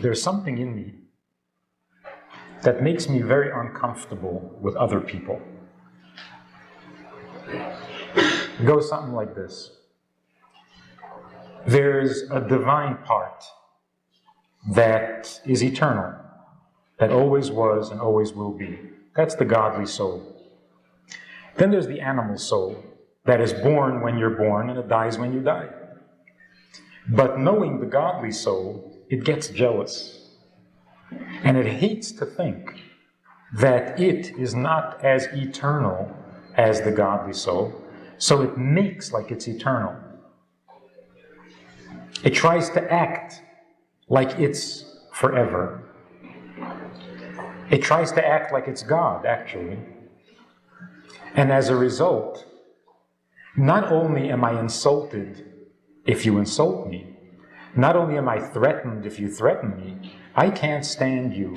there's something in me that makes me very uncomfortable with other people. It goes something like this. There's a divine part that is eternal, that always was and always will be. That's the godly soul. Then there's the animal soul that is born when you're born and it dies when you die. But knowing the godly soul, it gets jealous. And it hates to think that it is not as eternal as the godly soul, so it makes like it's eternal. It tries to act like it's forever. It tries to act like it's God, actually. And as a result, not only am I insulted if you insult me, not only am I threatened if you threaten me, I can't stand you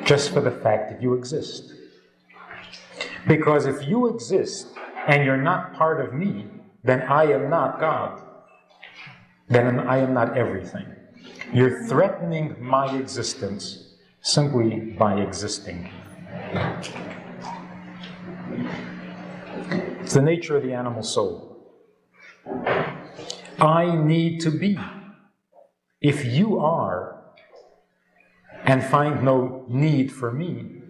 just for the fact that you exist. Because if you exist and you're not part of me, then I am not God. Then I am not everything. You're threatening my existence simply by existing. It's the nature of the animal soul. I need to be. If you are and find no need for me,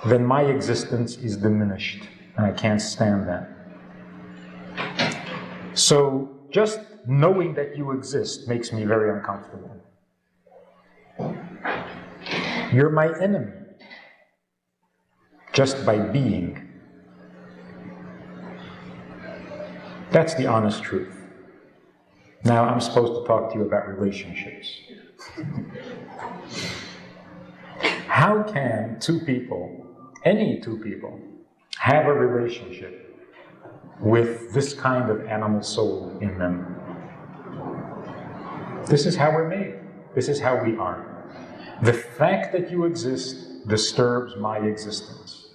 then my existence is diminished, and I can't stand that. So just knowing that you exist makes me very uncomfortable. You're my enemy, just by being. That's the honest truth. Now I'm supposed to talk to you about relationships. How can two people, any two people, have a relationship with this kind of animal soul in them? This is how we're made. This is how we are. The fact that you exist disturbs my existence.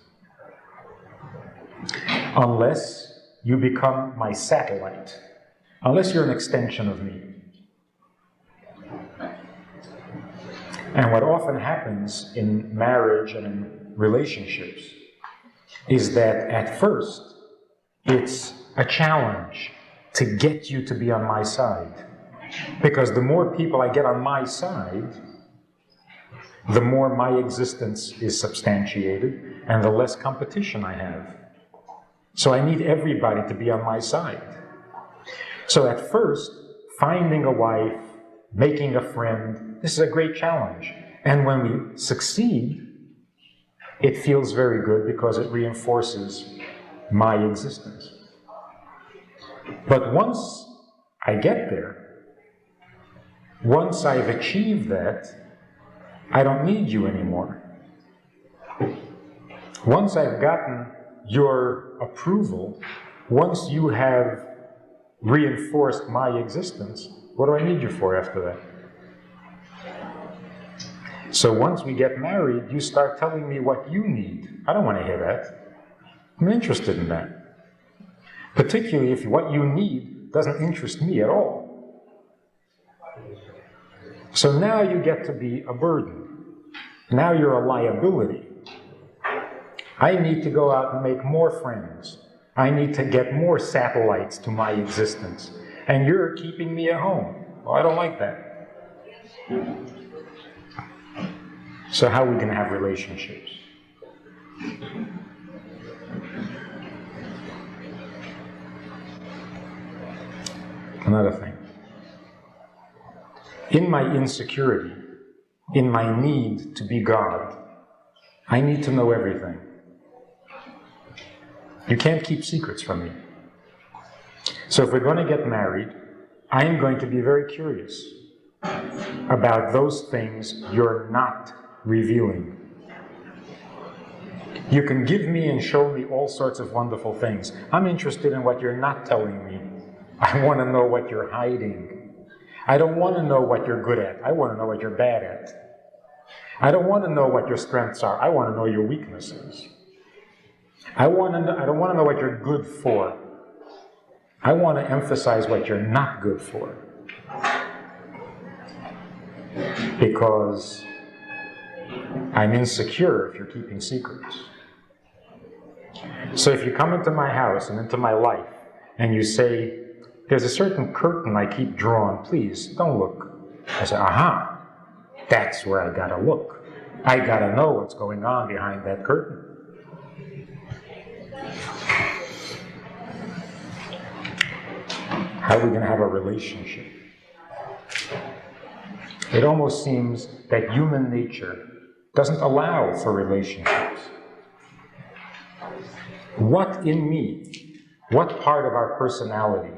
Unless you become my satellite. Unless you're an extension of me. And what often happens in marriage and in relationships is that at first it's a challenge to get you to be on my side. Because the more people I get on my side, the more my existence is substantiated and the less competition I have. So I need everybody to be on my side. So at first, finding a wife, making a friend, this is a great challenge. And when we succeed, it feels very good because it reinforces my existence. But once I get there, once I've achieved that, I don't need you anymore. Once I've gotten your approval, once you have reinforced my existence, what do I need you for after that? So once we get married, you start telling me what you need. I don't want to hear that. I'm interested in that. Particularly if what you need doesn't interest me at all. So now you get to be a burden. Now you're a liability. I need to go out and make more friends. I need to get more satellites to my existence. And you're keeping me at home. Well, I don't like that. So how are we going to have relationships? Another thing. In my insecurity, in my need to be God, I need to know everything. You can't keep secrets from me. So if we're going to get married, I am going to be very curious about those things you're not revealing. You can give me and show me all sorts of wonderful things. I'm interested in what you're not telling me. I want to know what you're hiding. I don't want to know what you're good at. I want to know what you're bad at. I don't want to know what your strengths are. I want to know your weaknesses. I don't want to know what you're good for. I want to emphasize what you're not good for. because I'm insecure if you're keeping secrets. So if you come into my house and into my life and you say, there's a certain curtain I keep drawn, please don't look. I say, aha, that's where I gotta look. I gotta know what's going on behind that curtain. How are we gonna have a relationship? It almost seems that human nature doesn't allow for relationships. What in me, what part of our personality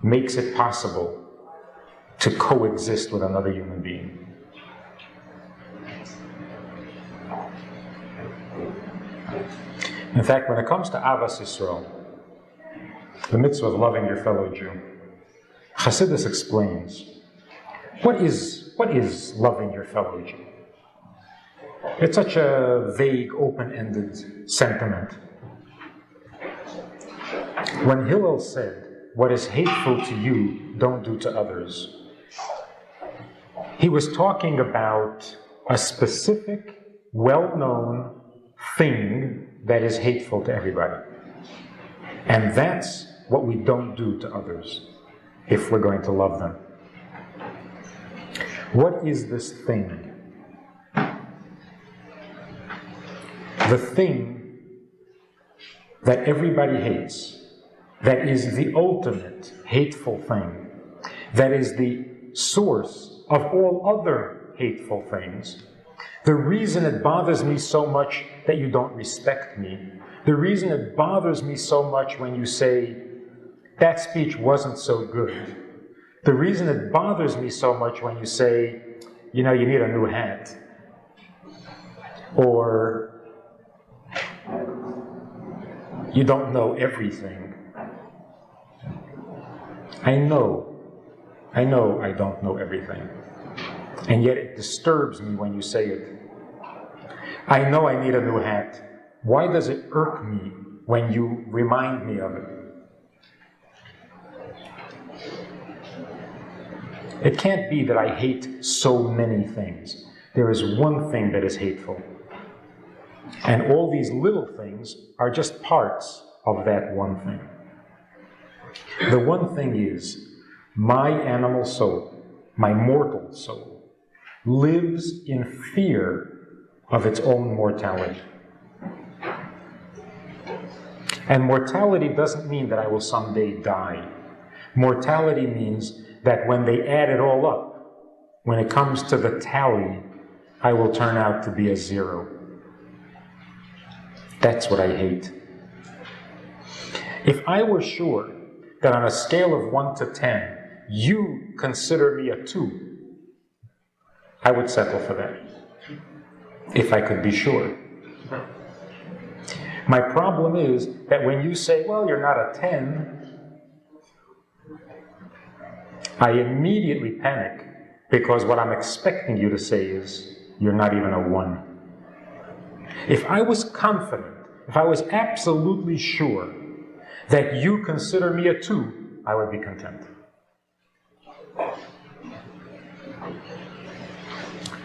makes it possible to coexist with another human being? In fact, when it comes to Avas Yisrael, the mitzvah of loving your fellow Jew, Chassidus explains, what is loving your fellow Jew? It's such a vague, open-ended sentiment. When Hillel said, what is hateful to you, don't do to others, he was talking about a specific, well-known thing that is hateful to everybody. And that's what we don't do to others if we're going to love them. What is this thing? The thing that everybody hates, that is the ultimate hateful thing, that is the source of all other hateful things. The reason it bothers me so much that you don't respect me, the reason it bothers me so much when you say, that speech wasn't so good, the reason it bothers me so much when you say, you know, you need a new hat, or you don't know everything. I know I don't know everything. And yet it disturbs me when you say it. I know I need a new hat. Why does it irk me when you remind me of it? It can't be that I hate so many things. There is one thing that is hateful. And all these little things are just parts of that one thing. The one thing is, my animal soul, my mortal soul, lives in fear of its own mortality. And mortality doesn't mean that I will someday die. Mortality means that when they add it all up, when it comes to the tally, I will turn out to be a zero. That's what I hate. If I were sure that on a scale of 1 to 10, you consider me a 2, I would settle for that, if I could be sure. My problem is that when you say, well, you're not a 10, I immediately panic, because what I'm expecting you to say is, you're not even a 1. If I was confident, if I was absolutely sure that you consider me a 2, I would be content.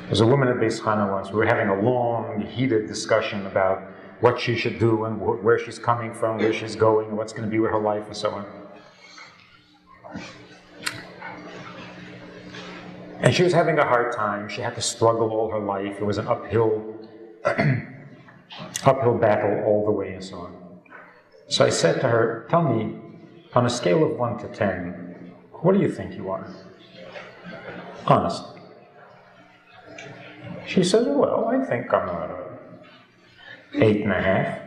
There's a woman at Beis Chana once. We were having a long, heated discussion about what she should do and where she's coming from, where she's going, and what's going to be with her life, and so on. And she was having a hard time. She had to struggle all her life. It was an uphill battle all the way, and so on. So I said to her, tell me, on a scale of 1 to 10, what do you think you are? Honestly. She says, well, I think I'm a 8.5.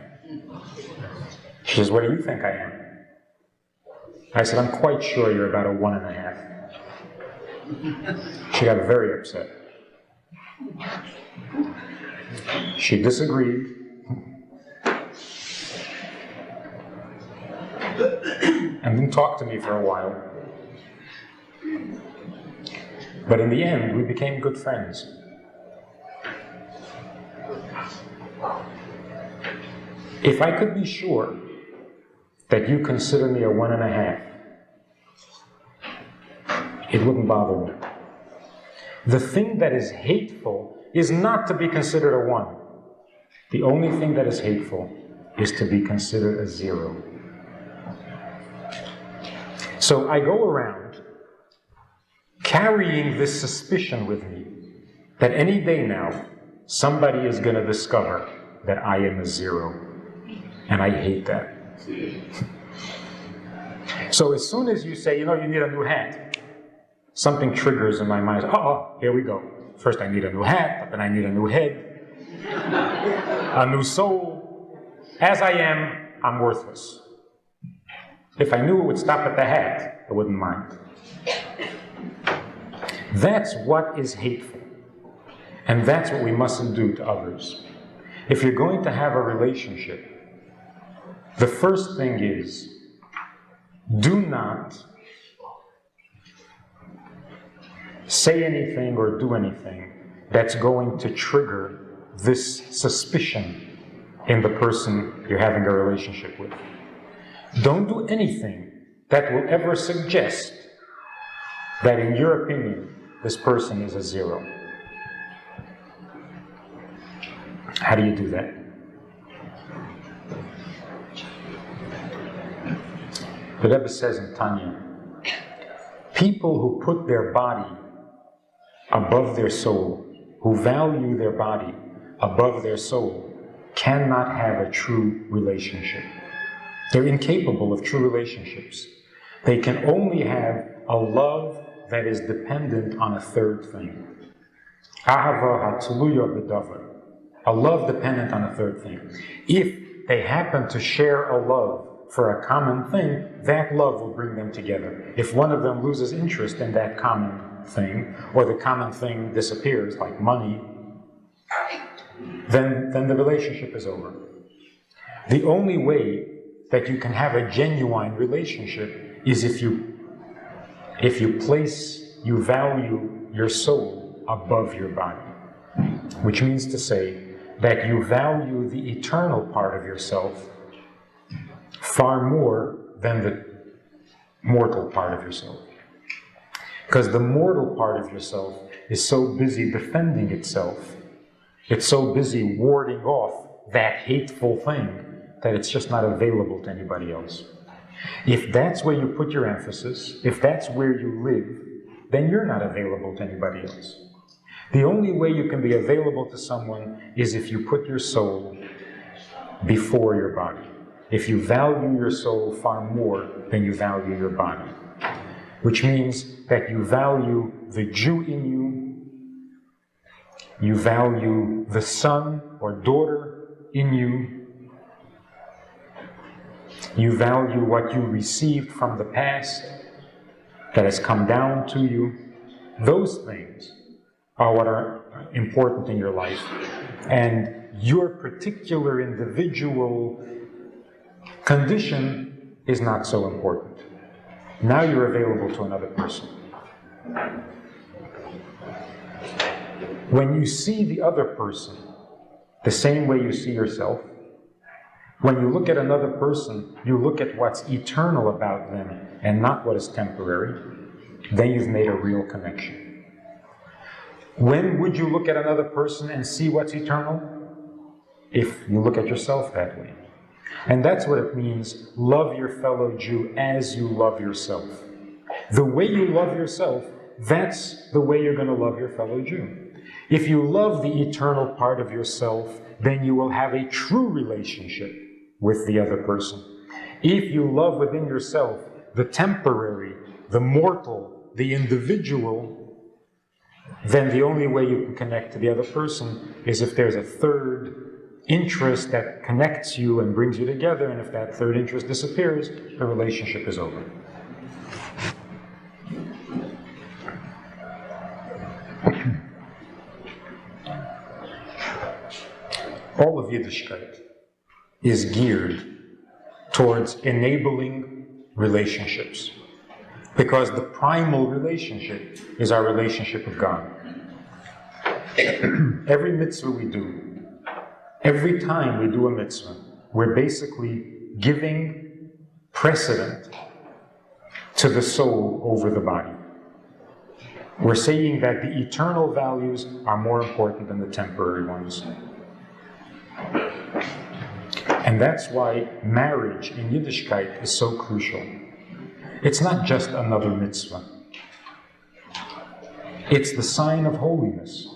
She says, what do you think I am? I said, I'm quite sure you're about a 1.5. She got very upset. She disagreed. And didn't talk to me for a while. But in the end, we became good friends. If I could be sure that you consider me a 1.5, it wouldn't bother me. The thing that is hateful is not to be considered a 1. The only thing that is hateful is to be considered a 0. So I go around carrying this suspicion with me that any day now, somebody is going to discover that I am a 0. And I hate that. So as soon as you say, you need a new hat, something triggers in my mind. Oh, here we go. First I need a new hat, but then I need a new head, a new soul. As I am, I'm worthless. If I knew it would stop at the hat, I wouldn't mind. That's what is hateful. And that's what we mustn't do to others. If you're going to have a relationship, the first thing is, do not say anything or do anything that's going to trigger this suspicion in the person you're having a relationship with. Don't do anything that will ever suggest that, in your opinion, this person is a 0. How do you do that? The Rebbe says in Tanya, people who put their body above their soul, who value their body above their soul, cannot have a true relationship. They're incapable of true relationships. They can only have a love that is dependent on a third thing. Ahava hatluya b'davar. A love dependent on a third thing. If they happen to share a love for a common thing, that love will bring them together. If one of them loses interest in that common thing, or the common thing disappears, like money, then the relationship is over. The only way that you can have a genuine relationship is if you value your soul above your body. Which means to say that you value the eternal part of yourself far more than the mortal part of yourself. Because the mortal part of yourself is so busy defending itself, it's so busy warding off that hateful thing, that it's just not available to anybody else. If that's where you put your emphasis, if that's where you live, then you're not available to anybody else. The only way you can be available to someone is if you put your soul before your body. If you value your soul far more than you value your body. Which means that you value the Jew in you value the son or daughter in you value what you received from the past that has come down to you. Those things are what are important in your life. And your particular individual condition is not so important. Now you're available to another person. When you see the other person the same way you see yourself, when you look at another person, you look at what's eternal about them and not what is temporary, then you've made a real connection. When would you look at another person and see what's eternal? If you look at yourself that way. And that's what it means, love your fellow Jew as you love yourself. The way you love yourself, that's the way you're going to love your fellow Jew. If you love the eternal part of yourself, then you will have a true relationship with the other person. If you love within yourself the temporary, the mortal, the individual, then the only way you can connect to the other person is if there's a third interest that connects you and brings you together, and if that third interest disappears, the relationship is over. All of Yiddishkeit is geared towards enabling relationships, because the primal relationship is our relationship with God. Every mitzvah we do, every time we do a mitzvah, we're basically giving precedent to the soul over the body. We're saying that the eternal values are more important than the temporary ones. And that's why marriage in Yiddishkeit is so crucial. It's not just another mitzvah. It's the sign of holiness.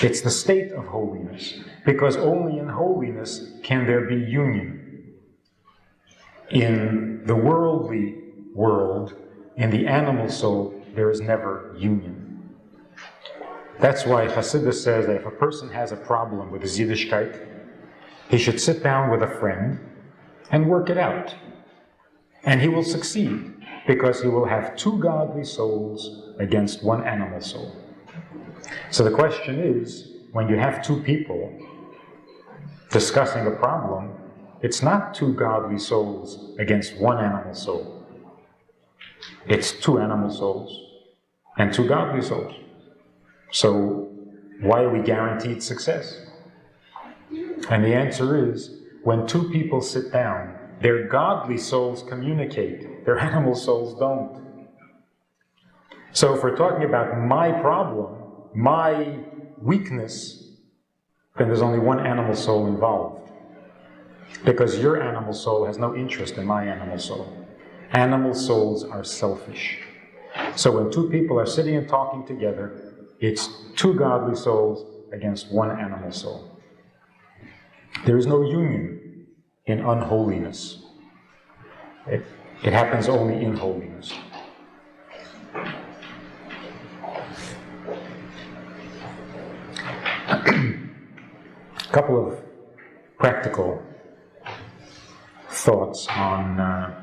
It's the state of holiness, because only in holiness can there be union. In the worldly world, in the animal soul, there is never union. That's why Chassidus says that if a person has a problem with his Yiddishkeit, he should sit down with a friend and work it out. And he will succeed, because he will have two godly souls against one animal soul. So the question is, when you have two people discussing a problem, it's not two godly souls against one animal soul. It's two animal souls and two godly souls. So why are we guaranteed success? And the answer is, when two people sit down, their godly souls communicate, their animal souls don't. So if we're talking about my problem, my weakness, then there's only one animal soul involved. Because your animal soul has no interest in my animal soul. Animal souls are selfish. So when two people are sitting and talking together, it's two godly souls against one animal soul. There is no union in unholiness. It happens only in holiness. A couple of practical thoughts on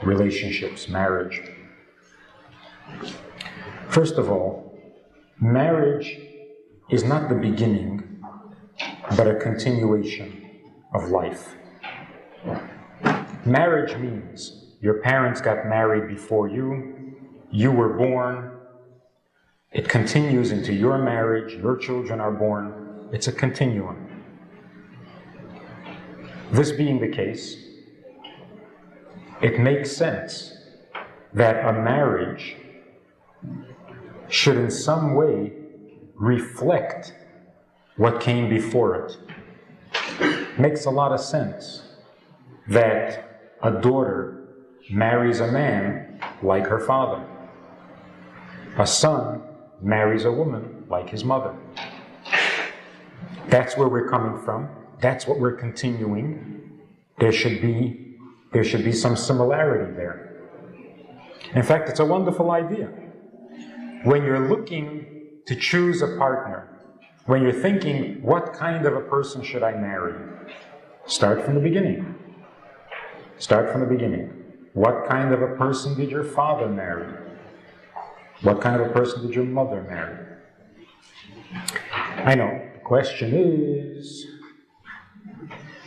relationships, marriage. First of all, marriage is not the beginning, but a continuation of life. Marriage means your parents got married before you were born, it continues into your marriage, your children are born. It's a continuum. This being the case, it makes sense that a marriage should in some way reflect what came before it. Makes a lot of sense that a daughter marries a man like her father. A son marries a woman like his mother. That's where we're coming from. That's what we're continuing. There should be some similarity there. In fact, it's a wonderful idea. When you're looking to choose a partner, when you're thinking, what kind of a person should I marry? Start from the beginning. Start from the beginning. What kind of a person did your father marry? What kind of a person did your mother marry? I know, the question is,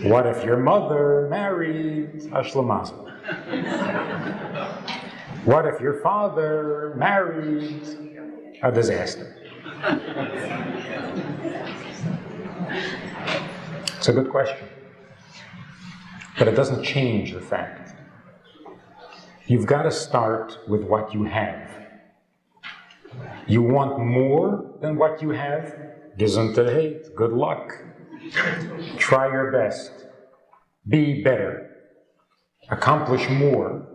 what if your mother married a shlemazel? What if your father married a disaster? It's a good question. But it doesn't change the fact. You've got to start with what you have. You want more than what you have? Gesundheit, good luck. Try your best. Be better. Accomplish more.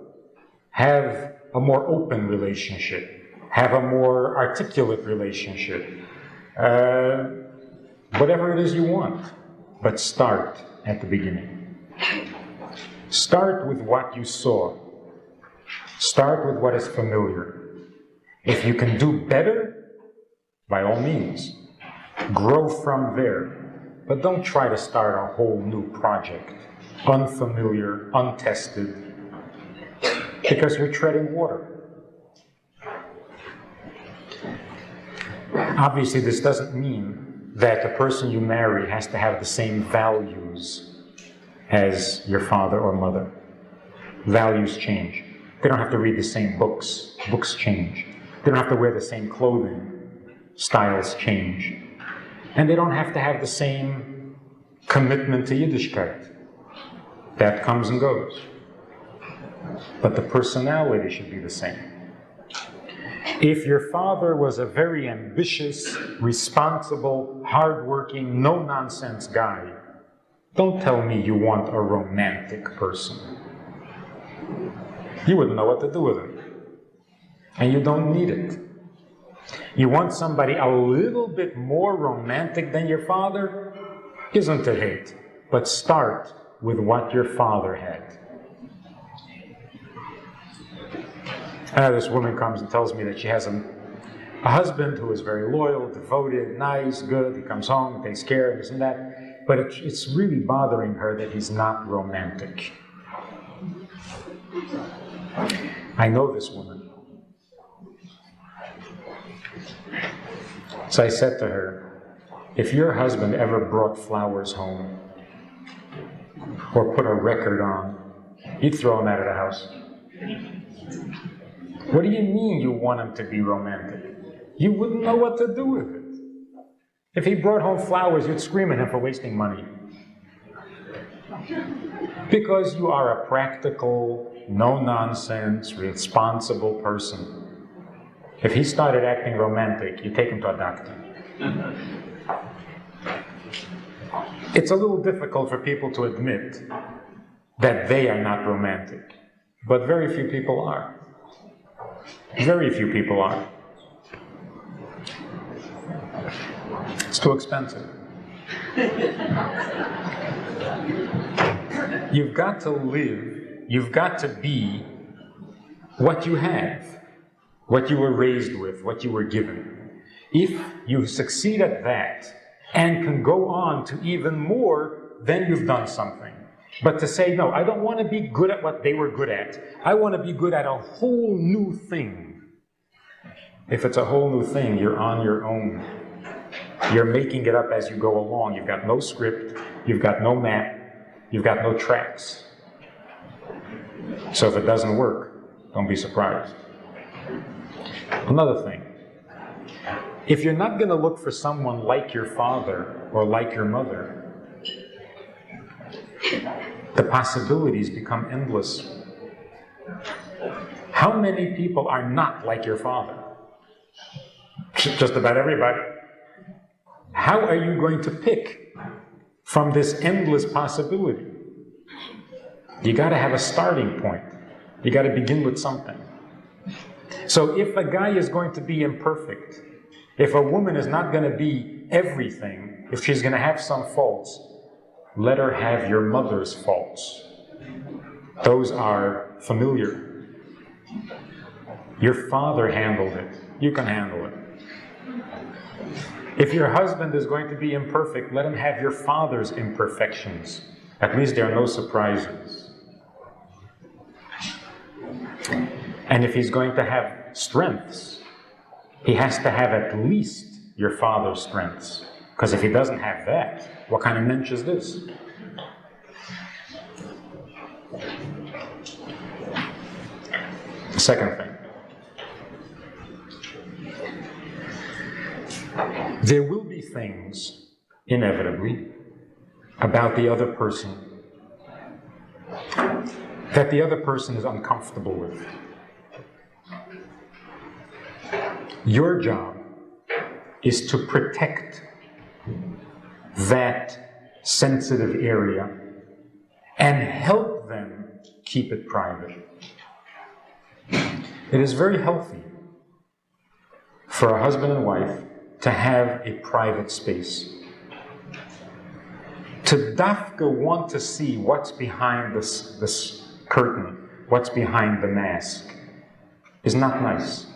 Have a more open relationship. Have a more articulate relationship. Whatever it is you want. But start at the beginning. Start with what you saw. Start with what is familiar. If you can do better, by all means, grow from there. But don't try to start a whole new project, unfamiliar, untested, because you're treading water. Obviously, this doesn't mean that the person you marry has to have the same values as your father or mother. Values change. They don't have to read the same books. Books change. They don't have to wear the same clothing. Styles change. And they don't have to have the same commitment to Yiddishkeit. That comes and goes. But the personality should be the same. If your father was a very ambitious, responsible, hardworking, no-nonsense guy, don't tell me you want a romantic person. You wouldn't know what to do with him. And you don't need it. You want somebody a little bit more romantic than your father? Isn't it hate? But start with what your father had. This woman comes and tells me that she has a husband who is very loyal, devoted, nice, good. He comes home, takes care of this and that. But it's really bothering her that he's not romantic. I know this woman. So I said to her, if your husband ever brought flowers home or put a record on, you'd throw him out of the house. What do you mean you want him to be romantic? You wouldn't know what to do with it. If he brought home flowers, you'd scream at him for wasting money. Because you are a practical, no-nonsense, responsible person. If he started acting romantic, you take him to a doctor. It's a little difficult for people to admit that they are not romantic, but very few people are. Very few people are. It's too expensive. You've got to live, you've got to be what you have, what you were raised with, what you were given. If you succeed at that and can go on to even more, then you've done something. But to say, no, I don't want to be good at what they were good at. I want to be good at a whole new thing. If it's a whole new thing, you're on your own. You're making it up as you go along. You've got no script. You've got no map. You've got no tracks. So if it doesn't work, don't be surprised. Another thing. If you're not going to look for someone like your father or like your mother, the possibilities become endless. How many people are not like your father? Just about everybody. How are you going to pick from this endless possibility? You got to have a starting point. You got to begin with something. So if a guy is going to be imperfect, if a woman is not going to be everything, if she's going to have some faults, let her have your mother's faults. Those are familiar. Your father handled it. You can handle it. If your husband is going to be imperfect, let him have your father's imperfections. At least there are no surprises. And if he's going to have strengths, he has to have at least your father's strengths. Because if he doesn't have that, what kind of mensch is this? The second thing. There will be things, inevitably, about the other person that the other person is uncomfortable with. Your job is to protect that sensitive area and help them keep it private. It is very healthy for a husband and wife to have a private space. To dafka want to see what's behind this curtain, what's behind the mask, is not nice.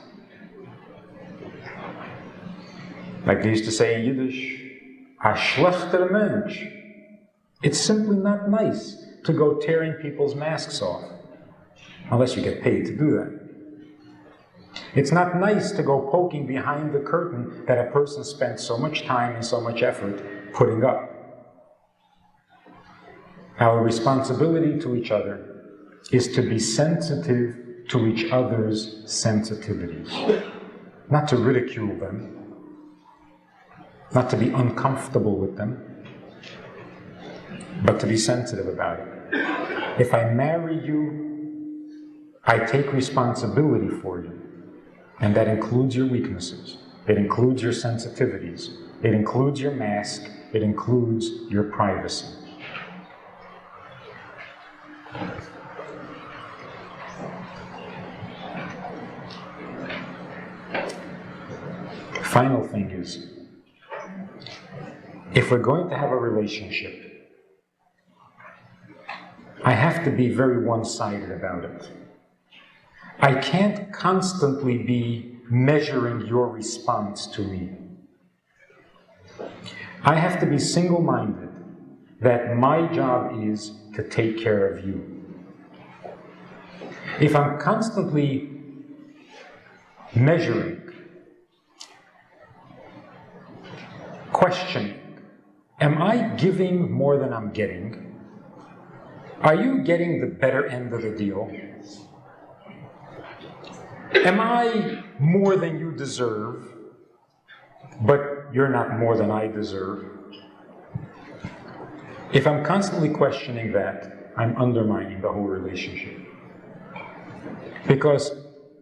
Like they used to say in Yiddish, a schlechter Mensch. It's simply not nice to go tearing people's masks off, unless you get paid to do that. It's not nice to go poking behind the curtain that a person spent so much time and so much effort putting up. Our responsibility to each other is to be sensitive to each other's sensitivities. Not to ridicule them, not to be uncomfortable with them, but to be sensitive about it. If I marry you, I take responsibility for you. And that includes your weaknesses. It includes your sensitivities. It includes your mask. It includes your privacy. Final thing is, if we're going to have a relationship, I have to be very one-sided about it. I can't constantly be measuring your response to me. I have to be single-minded that my job is to take care of you. If I'm constantly measuring, questioning, am I giving more than I'm getting? Are you getting the better end of the deal? Am I more than you deserve, but you're not more than I deserve? If I'm constantly questioning that, I'm undermining the whole relationship. Because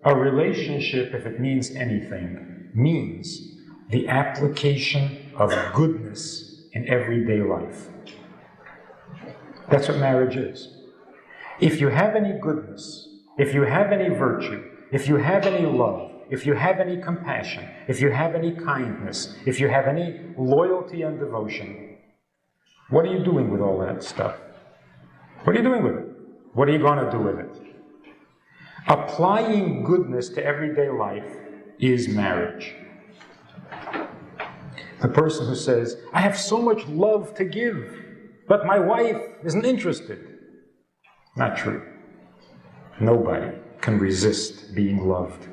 a relationship, if it means anything, means the application of goodness in everyday life. That's what marriage is. If you have any goodness, if you have any virtue, if you have any love, if you have any compassion, if you have any kindness, if you have any loyalty and devotion, what are you doing with all that stuff? What are you doing with it? What are you going to do with it? Applying goodness to everyday life is marriage. The person who says, I have so much love to give, but my wife isn't interested. Not true. Nobody can resist being loved.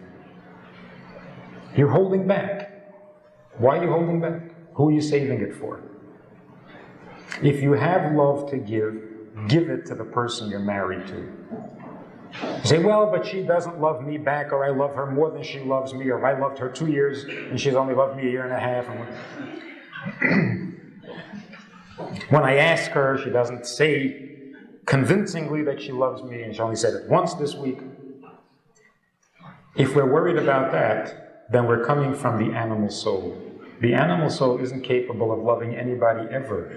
You're holding back. Why are you holding back? Who are you saving it for? If you have love to give it to the person you're married to. You say, well, but she doesn't love me back, or I love her more than she loves me, or I loved her 2 years and she's only loved me a year and a half. When I ask her, she doesn't say convincingly that she loves me, and she only said it once this week. If we're worried about that, then we're coming from the animal soul. The animal soul isn't capable of loving anybody ever.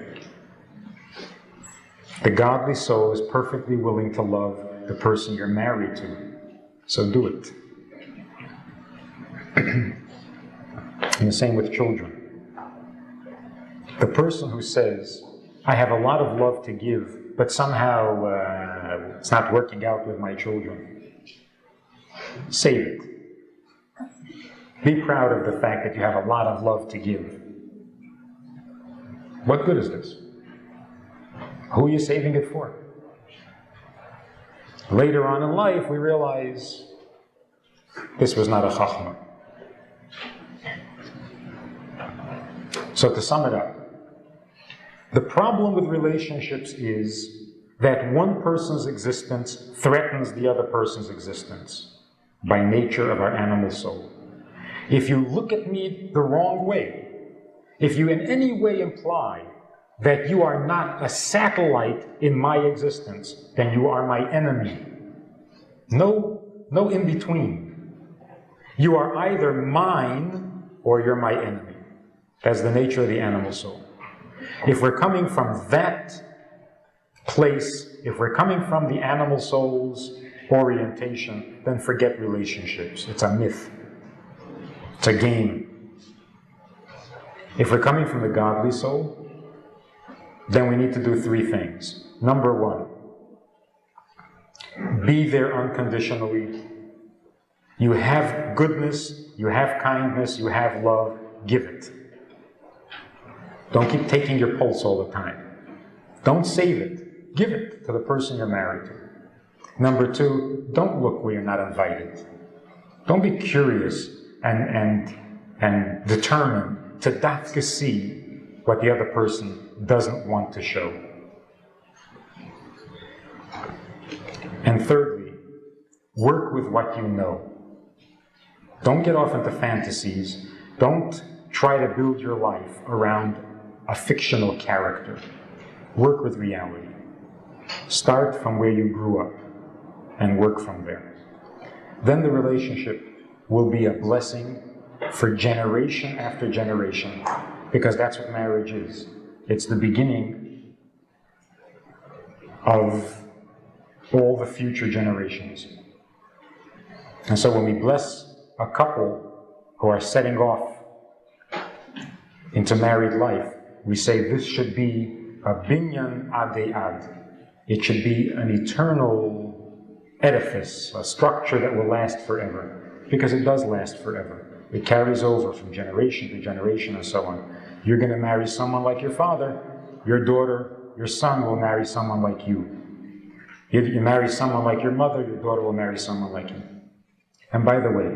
The godly soul is perfectly willing to love the person you're married to. So do it. And the same with children. The person who says, I have a lot of love to give, but somehow it's not working out with my children. Save it. Be proud of the fact that you have a lot of love to give. What good is this? Who are you saving it for? Later on in life, we realize this was not a chachma. So to sum it up, the problem with relationships is that one person's existence threatens the other person's existence by nature of our animal soul. If you look at me the wrong way, if you in any way imply that you are not a satellite in my existence, then you are my enemy. No in between. You are either mine or you're my enemy. That's the nature of the animal soul. If we're coming from that place, if we're coming from the animal soul's orientation, then forget relationships. It's a myth. It's a game. If we're coming from the godly soul, then we need to do three things. Number one, be there unconditionally. You have goodness, you have kindness, you have love, give it. Don't keep taking your pulse all the time. Don't save it. Give it to the person you're married to. Number two, don't look where you're not invited. Don't be curious and determined to dafka see what the other person doesn't want to show. And thirdly, work with what you know. Don't get off into fantasies. Don't try to build your life around a fictional character. Work with reality. Start from where you grew up and work from there. Then the relationship will be a blessing for generation after generation, because that's what marriage is. It's the beginning of all the future generations. And so when we bless a couple who are setting off into married life, we say this should be a binyan adei ad. It should be an eternal edifice, a structure that will last forever, because it does last forever. It carries over from generation to generation and so on. You're going to marry someone like your father, your daughter, your son will marry someone like you. You marry someone like your mother, your daughter will marry someone like you. And by the way,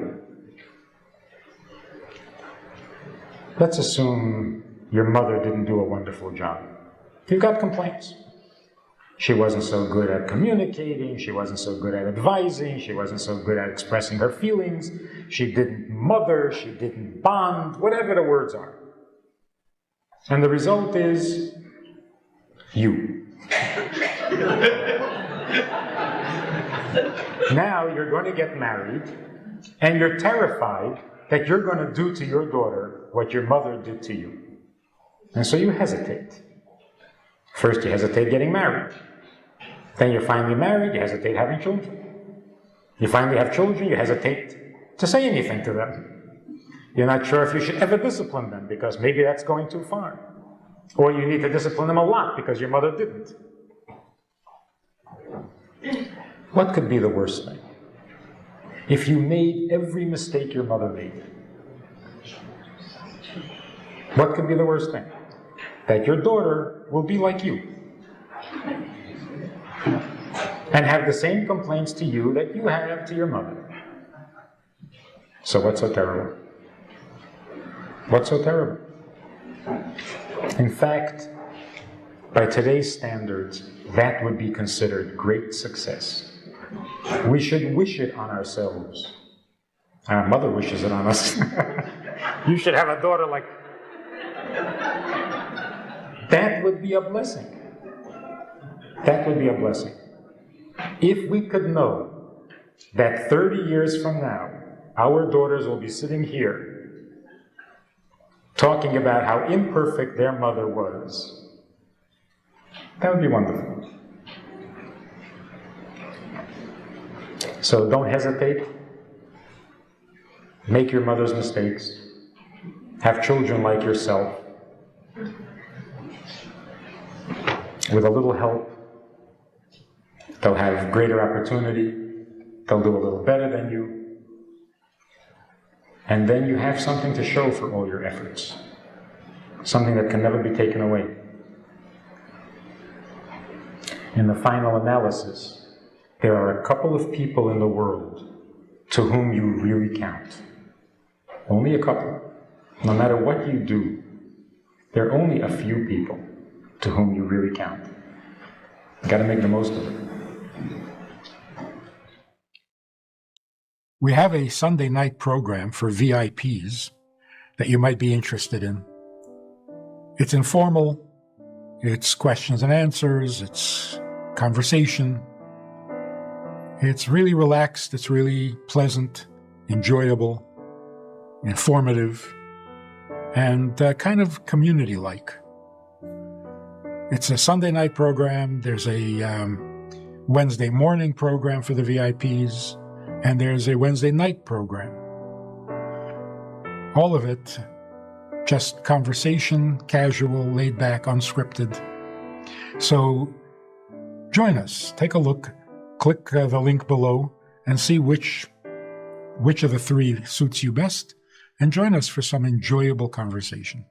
let's assume your mother didn't do a wonderful job. You've got complaints. She wasn't so good at communicating, she wasn't so good at advising, she wasn't so good at expressing her feelings, she didn't mother, she didn't bond, whatever the words are. And the result is you. Now you're going to get married, and you're terrified that you're going to do to your daughter what your mother did to you. And so you hesitate. First you hesitate getting married. Then you're finally married, you hesitate having children. You finally have children, you hesitate to say anything to them. You're not sure if you should ever discipline them, because maybe that's going too far. Or you need to discipline them a lot because your mother didn't. What could be the worst thing? If you made every mistake your mother made. What could be the worst thing? That your daughter will be like you. And have the same complaints to you that you have to your mother. So what's so terrible? What's so terrible? In fact, by today's standards, that would be considered great success. We should wish it on ourselves. Our mother wishes it on us. You should have a daughter like... That would be a blessing. That would be a blessing. If we could know that 30 years from now, our daughters will be sitting here talking about how imperfect their mother was, that would be wonderful. So don't hesitate. Make your mother's mistakes. Have children like yourself. With a little help, they'll have greater opportunity. They'll do a little better than you. And then you have something to show for all your efforts. Something that can never be taken away. In the final analysis, there are a couple of people in the world to whom you really count. Only a couple. No matter what you do, there are only a few people to whom you really count. You've got to make the most of it. We have a Sunday night program for VIPs that you might be interested in. It's informal, it's questions and answers, it's conversation. It's really relaxed, it's really pleasant, enjoyable, informative, and kind of community-like. It's a Sunday night program, there's a Wednesday morning program for the VIPs, and there's a Wednesday night program. All of it, just conversation, casual, laid back, unscripted. So join us, take a look, click the link below, and see which of the three suits you best, and join us for some enjoyable conversation.